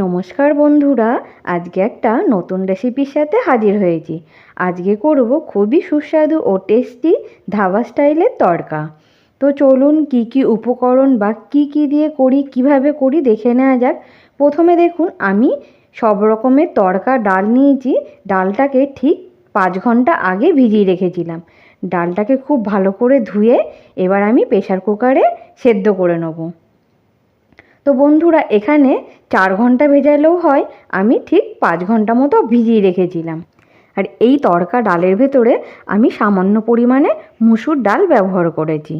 নমস্কার বন্ধুরা, আজকে একটা নতুন রেসিপির সাথে হাজির হয়েছি। আজকে করব খুবই সুস্বাদু ও টেস্টি ধাবা স্টাইলের তড়কা। তো চলুন কি কি উপকরণ বা কি দিয়ে করি, কিভাবে করি দেখে নেওয়া যাক। প্রথমে দেখুন, আমি সব রকমের তড়কা ডাল নিয়েছি। ডালটাকে ঠিক 5 ঘন্টা আগে ভিজিয়ে রেখেছিলাম। ডালটাকে খুব ভালো করে ধুয়ে এবার আমি প্রেসার কুকারে সেদ্ধ করে নেব। তো বন্ধুরা, এখানে 4 ঘন্টা ভেজালেও হয়, আমি ঠিক 5 ঘন্টা মতো ভিজিয়ে রেখেছিলাম। আর এই তড়কা ডালের ভেতরে আমি সামান্য পরিমাণে মুসুর ডাল ব্যবহার করেছি।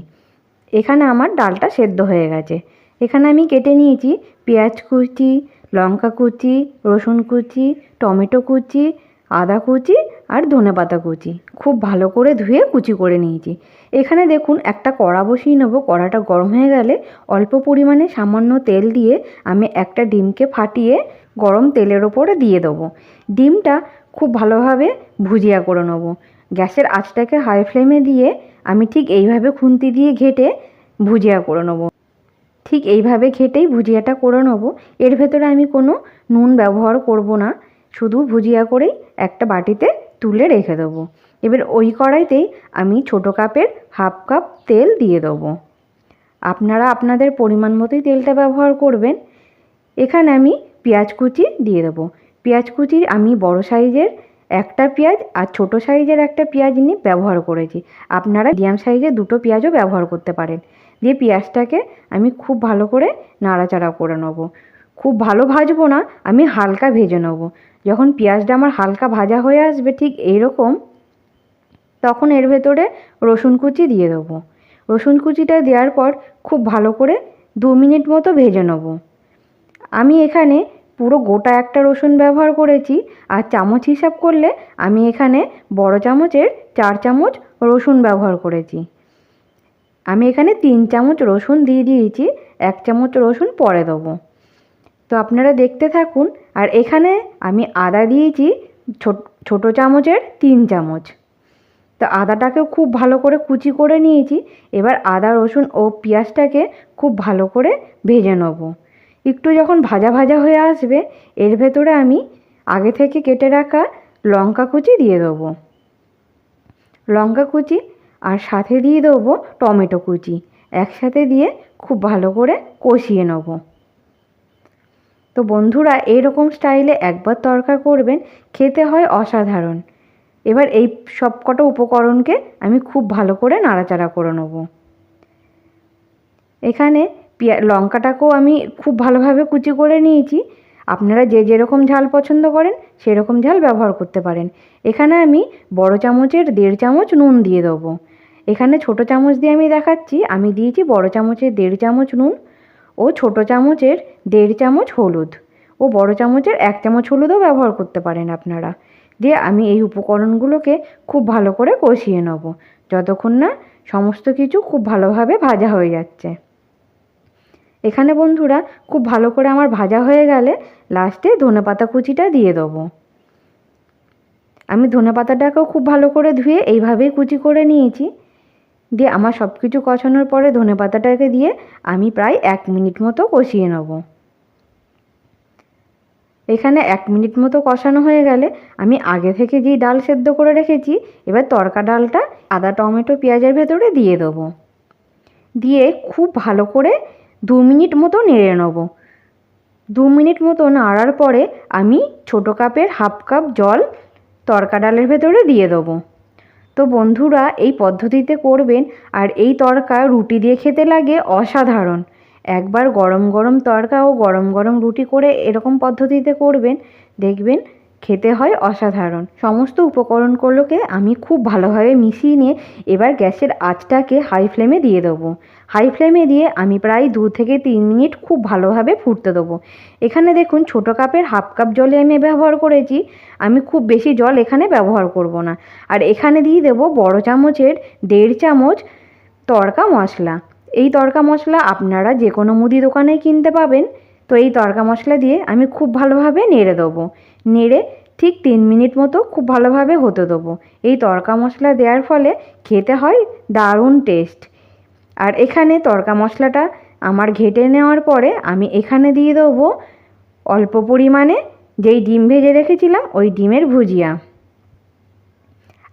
এখানে আমার ডালটা সেদ্ধ হয়ে গেছে। এখানে আমি কেটে নিয়েছি পেঁয়াজ কুচি, লঙ্কা কুচি, রসুন কুচি, টমেটো কুচি, আদা কুচি আর ধনেপাতা কুচি। খুব ভালো করে ধুয়ে কুচি করে নিয়েছি। এখানে দেখুন, একটা কড়া বসিয়ে নেব। কড়াটা গরম হয়ে গেলে অল্প পরিমাণে সামান্য তেল দিয়ে আমি একটা ডিমকে ফাটিয়ে গরম তেলের ওপরে দিয়ে দেবো। ডিমটা খুব ভালোভাবে ভুজিয়া করে নেব। গ্যাসের আঁচটাকে হাই ফ্লেমে দিয়ে আমি ঠিক এইভাবে খুন্তি দিয়ে ঘেটে ভুজিয়া করে নেব। ঠিক এইভাবে ঘেটেই ভুজিয়াটা করে নেব। এর ভেতরে আমি কোনো নুন ব্যবহার করব না, শুধু ভুজিয়া করেই একটা বাটিতে তুলে রেখে দেবো। এবার ওই কড়াইতেই আমি ছোটো কাপের 1/2 কাপ তেল দিয়ে দেবো। আপনারা আপনাদের পরিমাণ মতোই তেলটা ব্যবহার করবেন। এখানে আমি পেঁয়াজ কুচি দিয়ে দেবো। পেঁয়াজ কুচি আমি বড় সাইজের একটা পেঁয়াজ আর ছোট সাইজের একটা পেঁয়াজ নিয়ে ব্যবহার করেছি। আপনারা মিডিয়াম সাইজের 2টো পেঁয়াজও ব্যবহার করতে পারেন। দিয়ে পেঁয়াজটাকে আমি খুব ভালো করে নাড়াচাড়া করে নেবো। খুব ভালো ভাজবো না, আমি হালকা ভেজে নেবো। যখন পেঁয়াজটা আমার হালকা ভাজা হয়ে আসবে ঠিক এইরকম, তখন এর ভেতরে রসুন কুচি দিয়ে দেবো। রসুন কুচিটা দেওয়ার পর খুব ভালো করে 2 মিনিট মতো ভেজে নেবো। আমি এখানে পুরো গোটা একটা রসুন ব্যবহার করেছি। আর চামচ হিসাব করলে আমি এখানে বড় চামচের 4 চামচ রসুন ব্যবহার করেছি। আমি এখানে 3 চামচ রসুন দিয়ে দিয়েছি, 1 চামচ রসুন পরে দেবো। তো আপনারা দেখতে থাকুন। আর এখানে আমি আদা দিয়েছি ছোট চামচের 3 চামচ। তো আদাটাকেও খুব ভালো করে কুচি করে নিয়েছি। এবার আদা, রসুন ও পেঁয়াজটাকে খুব ভালো করে ভেজে নেব। একটু যখন ভাজা ভাজা হয়ে আসবে, এর ভেতরে আমি আগে থেকে কেটে রাখা লঙ্কা কুচি দিয়ে দেবো। লঙ্কা কুচি আর সাথে দিয়ে দেবো টমেটো কুচি। একসাথে দিয়ে খুব ভালো করে কষিয়ে নেব। তো বন্ধুরা, এইরকম স্টাইলে একবার তড়কা করবেন, খেতে হয় অসাধারণ। এবার এই সব কটা উপকরণকে আমি খুব ভালো করে নাড়াচাড়া করে নেব। এখানে লঙ্কাটাকেও আমি খুব ভালোভাবে কুচি করে নিয়েছি। আপনারা যে যেরকম ঝাল পছন্দ করেন সেরকম ঝাল ব্যবহার করতে পারেন। এখানে আমি বড় চামচের 1.5 চামচ নুন দিয়ে দেবো। এখানে ছোট চামচ দিয়ে আমি দেখাচ্ছি, আমি দিয়েছি বড় চামচের 1.5 চামচ নুন ও ছোট চামচের 1.5 চামচ হলুদ ও বড় চামচের 1 চামচ হলুদও ব্যবহার করতে পারেন আপনারা। দিয়ে আমি এই উপকরণগুলোকে খুব ভালো করে কষিয়ে নেব, যতক্ষণ না সমস্ত কিছু খুব ভালোভাবে ভাজা হয়ে যাচ্ছে। এখানে বন্ধুরা, খুব ভালো করে আমার ভাজা হয়ে গেলে লাস্টে ধনেপাতা কুচিটা দিয়ে দেবো। আমি ধনেপাতাটাকেও খুব ভালো করে ধুয়ে এইভাবেই কুচি করে নিয়েছি। দিয়ে আমার সব কিছু কষানোর পরে ধনেপাতাটাকে দিয়ে আমি প্রায় 1 মিনিট মতো কষিয়ে নেব। এখানে 1 মিনিট মতো কষানো হয়ে গেলে আমি আগে থেকে যেই ডাল সেদ্ধ করে রেখেছি, এবার তড়কা ডালটা আদা, টমেটো, পেঁয়াজের ভেতরে দিয়ে দেবো। দিয়ে খুব ভালো করে 2 মিনিট মতো নেড়ে নেব। 2 মিনিট মতো নাড়ার পরে আমি ছোটো কাপের 1/2 কাপ জল তড়কা ডালের ভেতরে দিয়ে দেবো। তো বন্ধুরা, এই পদ্ধতিতে করবেন আর এই তড়কা রুটি দিয়ে খেতে লাগে অসাধারণ। একবার গরম গরম তড়কা ও গরম গরম রুটি করে এরকম পদ্ধতিতে করবেন, দেখবেন খেতে হয় অসাধারণ। সমস্ত উপকরণগুলোকে আমি খুব ভালোভাবে মিশিয়ে নিয়ে এবার গ্যাসের আঁচটাকে হাই ফ্লেমে দিয়ে দেবো। হাই ফ্লেমে দিয়ে আমি প্রায় 2 থেকে 3 মিনিট খুব ভালোভাবে ফুটতে দেবো। এখানে দেখুন, ছোটো কাপের 1/2 কাপ জলে আমি ব্যবহার করেছি। আমি খুব বেশি জল এখানে ব্যবহার করব না। আর এখানে দিয়ে দেবো বড় চামচের 1.5 চামচ তড়কা মশলা। এই তড়কা মশলা আপনারা যে কোনো মুদি দোকানেই কিনতে পাবেন। তো এই তড়কা মশলা দিয়ে আমি খুব ভালোভাবে নেড়ে দেবো। নেড়ে ঠিক 3 মিনিট মতো খুব ভালোভাবে হতে দেবো। এই তড়কা মশলা দেওয়ার ফলে খেতে হয় দারুণ টেস্ট। আর এখানে তড়কা মশলাটা আমার ঘেটে নেওয়ার পরে আমি এখানে দিয়ে দেবো অল্প পরিমাণে যেই ডিম ভেজে রেখেছিলাম ওই ডিমের ভুজিয়া।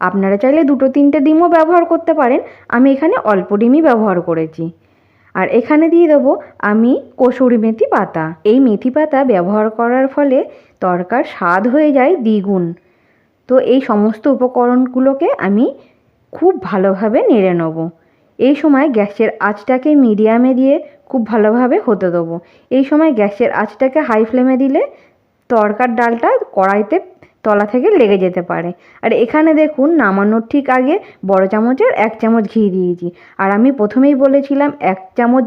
আপনারা চাইলে 2-3টে ডিমও ব্যবহার করতে পারেন, আমি এখানে অল্প ডিমই ব্যবহার করেছি। আর এখানে দিয়ে দেবো আমি কসুরি মেথি পাতা। এই মেথি পাতা ব্যবহার করার ফলে তরকার স্বাদ হয়ে যায় দ্বিগুণ। তো এই সমস্ত উপকরণগুলোকে আমি খুব ভালোভাবে নেড়ে নেব। এই সময় গ্যাসের আঁচটাকে মিডিয়ামে দিয়ে খুব ভালোভাবে হতে দেবো। এই সময় গ্যাসের আঁচটাকে হাই ফ্লেমে দিলে তরকার ডালটা কড়াইতে তলা থেকে লেগে যেতে পারে। আর এখানে দেখুন নামানোর ঠিক আগে বড় চামচের 1 চামচ ঘি দিয়েছি। আর আমি প্রথমেই বলেছিলাম 1 চামচ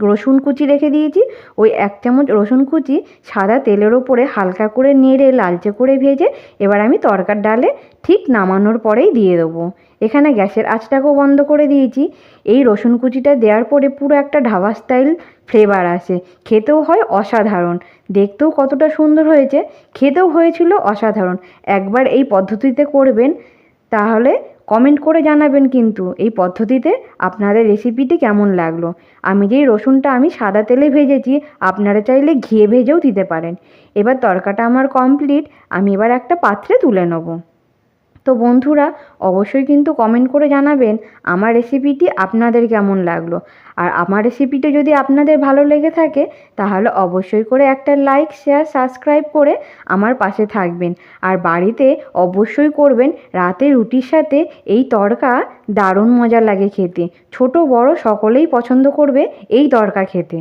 রসুন কুচি রেখে দিয়েছি। ওই 1 চামচ রসুন কুচি সাদা তেলের ওপরে হালকা করে নেড়ে লালচে করে ভেজে এবার আমি তরকার ডালে ঠিক নামানোর পরেই দিয়ে দেবো। এখানে গ্যাসের আঁচটাকেও বন্ধ করে দিয়েছি। এই রসুন কুচিটা দেওয়ার পরে পুরো একটা ধাবা স্টাইল ফ্লেভার আসে, খেতেও হয় অসাধারণ। দেখতেও কতটা সুন্দর হয়েছে, খেতেও হয়েছিল অসাধারণ। একবার এই পদ্ধতিতে করবেন, তাহলে কমেন্ট করে জানাবেন কিন্তু এই পদ্ধতিতে আপনাদের রেসিপিটি কেমন লাগলো। আমি যেই রসুনটা আমি সাদা তেলে ভেজেছি, আপনারা চাইলে ঘিয়ে ভেজেও দিতে পারেন। এবার তরকাটা আমার কমপ্লিট, আমি এবার একটা পাত্রে তুলে নেব। তো বন্ধুরা অবশ্যই কিন্তু কমেন্ট করে জানাবেন আমার রেসিপিটি আপনাদের কেমন লাগলো। আর আমার রেসিপিটা যদি আপনাদের ভালো লেগে থাকে তাহলে অবশ্যই করে একটা লাইক, শেয়ার, সাবস্ক্রাইব করে আমার পাশে থাকবেন। আর বাড়িতে অবশ্যই করবেন, রাতে রুটির সাথে এই তড়কা দারুণ মজা লাগে খেতে। ছোট বড় সকলেই পছন্দ করবে এই তড়কা খেতে।